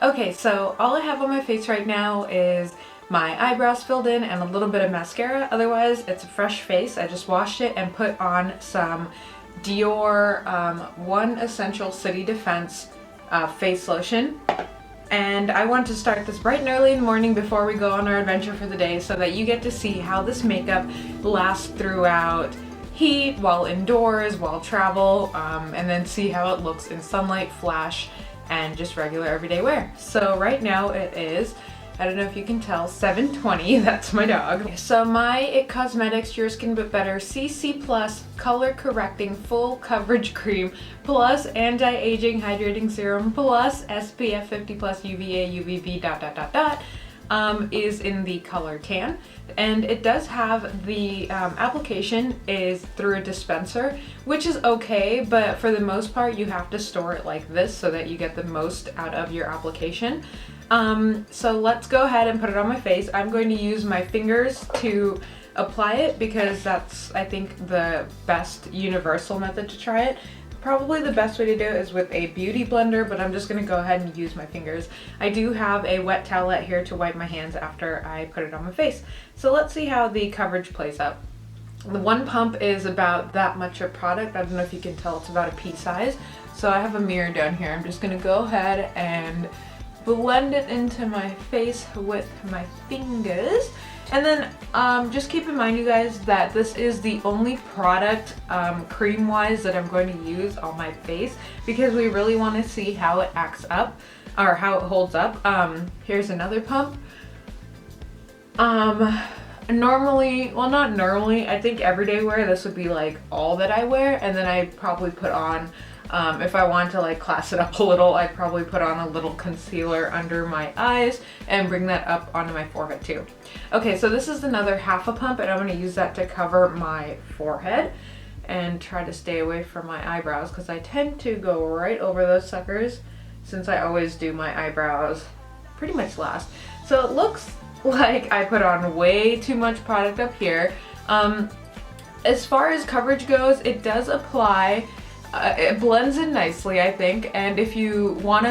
Okay, so all I have on my face right now is my eyebrows filled in and a little bit of mascara. Otherwise, it's a fresh face. I just washed it and put on some Dior One Essential City Defense face lotion. And I want to start this bright and early in the morning before we go on our adventure for the day so that you get to see how this makeup lasts throughout heat, while indoors, while travel, and then see how it looks in sunlight, flash, and just regular everyday wear. So right now it is, I don't know if you can tell, 7:20, that's my dog. So my IT Cosmetics Your Skin But Better CC Plus Color Correcting Full Coverage Cream plus Anti-Aging Hydrating Serum plus SPF 50 plus UVA UVB ... is in the color tan, and it does have the application is through a dispenser, which is okay, but for the most part you have to store it like this so that you get the most out of your application. So let's go ahead and put it on my face. I'm going to use my fingers to apply it because that's, I think, the best universal method to try it. Probably the best way to do it is with a beauty blender, but I'm just going to go ahead and use my fingers. I do have a wet towelette here to wipe my hands after I put it on my face. So let's see how the coverage plays out. The one pump is about that much of product. I don't know if you can tell, it's about a pea size. So I have a mirror down here. I'm just going to go ahead and blend it into my face with my fingers. And then just keep in mind, you guys, that this is the only product cream wise that I'm going to use on my face because we really want to see how it acts up or how it holds up. Here's another pump. Normally, well, not normally, I think everyday wear this would be like all that I wear, and then I probably put on if I want to like class it up a little, I'd probably put on a little concealer under my eyes and bring that up onto my forehead too. Okay, so this is another half a pump, and I'm going to use that to cover my forehead and try to stay away from my eyebrows because I tend to go right over those suckers since I always do my eyebrows pretty much last. So it looks like I put on way too much product up here. As far as coverage goes, it does apply. It blends in nicely, I think, and if you want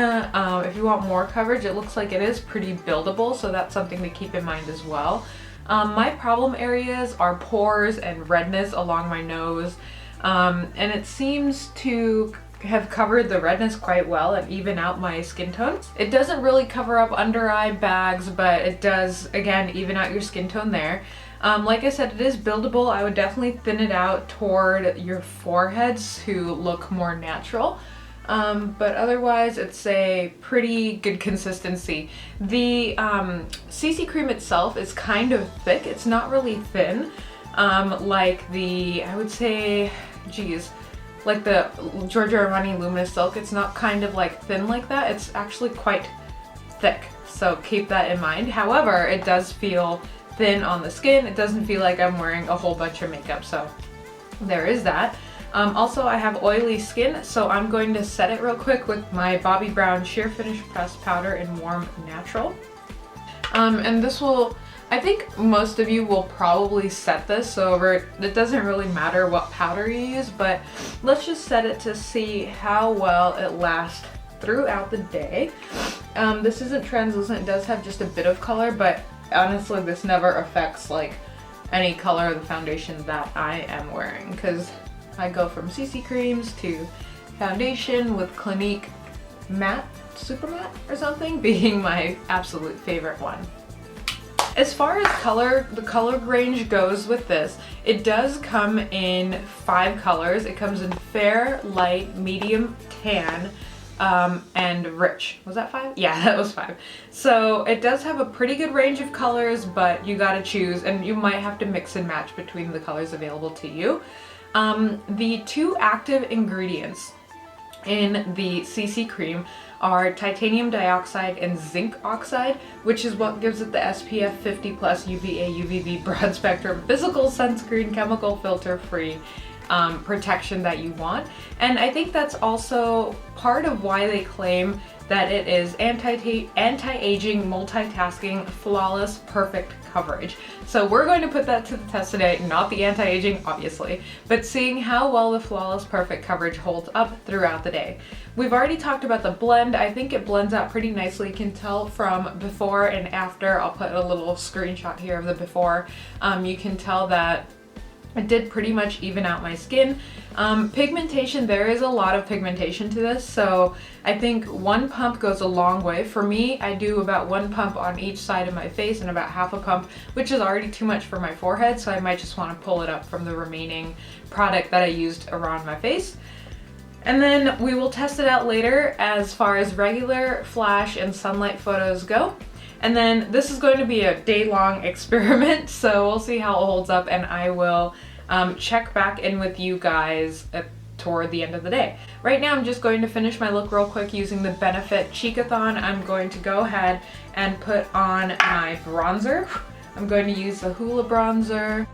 more coverage, it looks like it is pretty buildable, so that's something to keep in mind as well. My problem areas are pores and redness along my nose, and it seems to have covered the redness quite well and even out my skin tones. It doesn't really cover up under eye bags, but it does, again, even out your skin tone there. Like I said, it is buildable. I would definitely thin it out toward your foreheads to look more natural. But otherwise, it's a pretty good consistency. The CC cream itself is kind of thick. It's not really thin, like the, I would say, geez, like the Giorgio Armani Luminous Silk. It's not kind of like thin like that. It's actually quite thick, so keep that in mind. However, it does feel thin on the skin. It doesn't feel like I'm wearing a whole bunch of makeup, so there is that. Also, I have oily skin, so I'm going to set it real quick with my Bobbi Brown Sheer Finish Pressed Powder in Warm Natural. And this will, I think most of you will probably set this over. It doesn't really matter what powder you use, but let's just set it to see how well it lasts throughout the day. This isn't translucent. It does have just a bit of color, but honestly, this never affects like any color of the foundation that I am wearing because I go from CC creams to foundation, with Clinique Matte, Super Matte or something being my absolute favorite one. As far as color, the color range goes with this, it does come in 5 colors. It comes in fair, light, medium, tan, and rich. Was that 5? Yeah, that was 5. So it does have a pretty good range of colors, but you gotta choose, and you might have to mix and match between the colors available to you. The 2 active ingredients in the CC cream are titanium dioxide and zinc oxide, which is what gives it the SPF 50 plus UVA UVB broad spectrum physical sunscreen chemical filter free protection that you want. And I think that's also part of why they claim that it is anti-aging, multitasking, flawless, perfect coverage. So we're going to put that to the test today, not the anti-aging, obviously, but seeing how well the flawless, perfect coverage holds up throughout the day. We've already talked about the blend. I think it blends out pretty nicely. You can tell from before and after. I'll put a little screenshot here of the before. You can tell that it did pretty much even out my skin. Pigmentation, there is a lot of pigmentation to this, so I think one pump goes a long way. For me, I do about one pump on each side of my face and about half a pump, which is already too much for my forehead, so I might just want to pull it up from the remaining product that I used around my face. And then we will test it out later as far as regular, flash, and sunlight photos go. And then this is going to be a day-long experiment, so we'll see how it holds up, and I will check back in with you guys toward the end of the day. Right now I'm just going to finish my look real quick using the Benefit Cheekathon. I'm going to go ahead and put on my bronzer. I'm going to use the Hoola bronzer.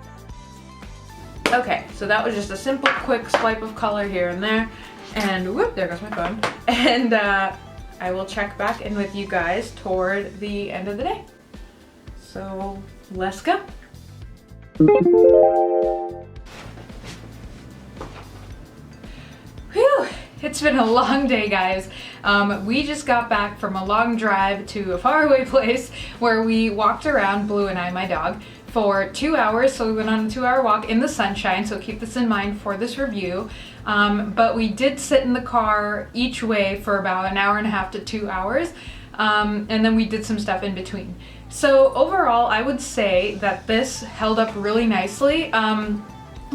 Okay, so that was just a simple, quick swipe of color here and there. And whoop, there goes my phone. And I will check back in with you guys toward the end of the day. So let's go. Whew, it's been a long day, guys. We just got back from a long drive to a faraway place where we walked around, Blue and I, my dog, for 2 hours. So we went on a 2-hour walk in the sunshine, so keep this in mind for this review. But we did sit in the car each way for about an hour and a half to 2 hours. And then we did some stuff in between. So overall, I would say that this held up really nicely.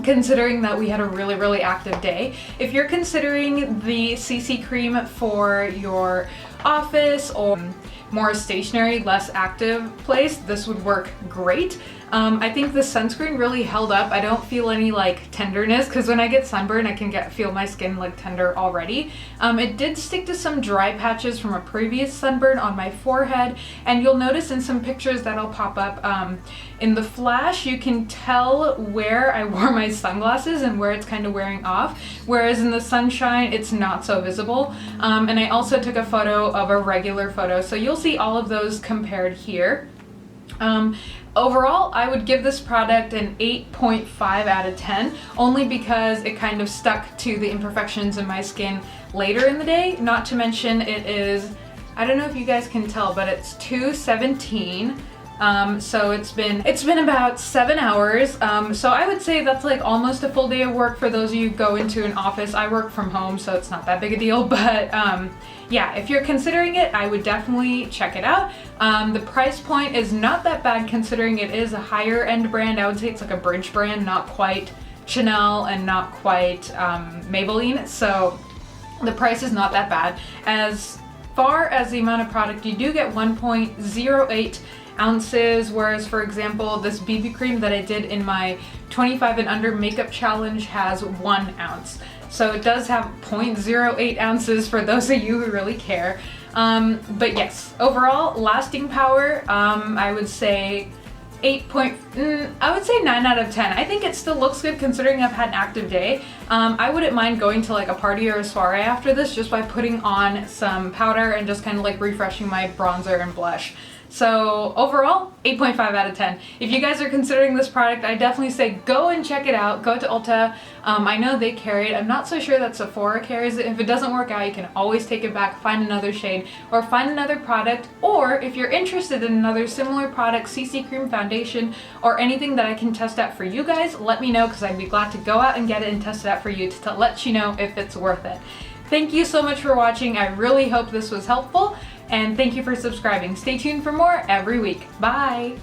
Considering that we had a really active day. If you're considering the CC cream for your office or more stationary, less active place, this would work great. I think the sunscreen really held up. I don't feel any like tenderness, because when I get sunburn I can feel my skin like tender already. It did stick to some dry patches from a previous sunburn on my forehead, and you'll notice in some pictures that'll pop up in the flash, you can tell where I wore my sunglasses and where it's kind of wearing off, whereas in the sunshine it's not so visible. And I also took a photo of a regular photo, so you'll see all of those compared here. Overall, I would give this product an 8.5 out of 10, only because it kind of stuck to the imperfections in my skin later in the day. Not to mention it is, I don't know if you guys can tell, but it's 2:17. So it's been about 7 hours. So I would say that's like almost a full day of work for those of you who go into an office. I work from home, so it's not that big a deal, but yeah, if you're considering it, I would definitely check it out. The price point is not that bad considering it is a higher end brand. I would say it's like a bridge brand, not quite Chanel and not quite Maybelline. So the price is not that bad. As far as the amount of product, you do get 1.08 ounces, whereas for example this BB cream that I did in my 25 and under makeup challenge has 1 ounce. So it does have 0.08 ounces for those of you who really care. But yes, overall lasting power, I would say 9 out of 10. I think it still looks good considering I've had an active day. I wouldn't mind going to like a party or a soiree after this just by putting on some powder and just kind of like refreshing my bronzer and blush. So overall, 8.5 out of 10. If you guys are considering this product, I definitely say go and check it out. Go to Ulta. I know they carry it. I'm not so sure that Sephora carries it. If it doesn't work out, you can always take it back, find another shade, or find another product. Or if you're interested in another similar product, CC cream, foundation, or anything that I can test out for you guys, let me know, because I'd be glad to go out and get it and test it out for you to let you know if it's worth it. Thank you so much for watching. I really hope this was helpful. And thank you for subscribing. Stay tuned for more every week. Bye!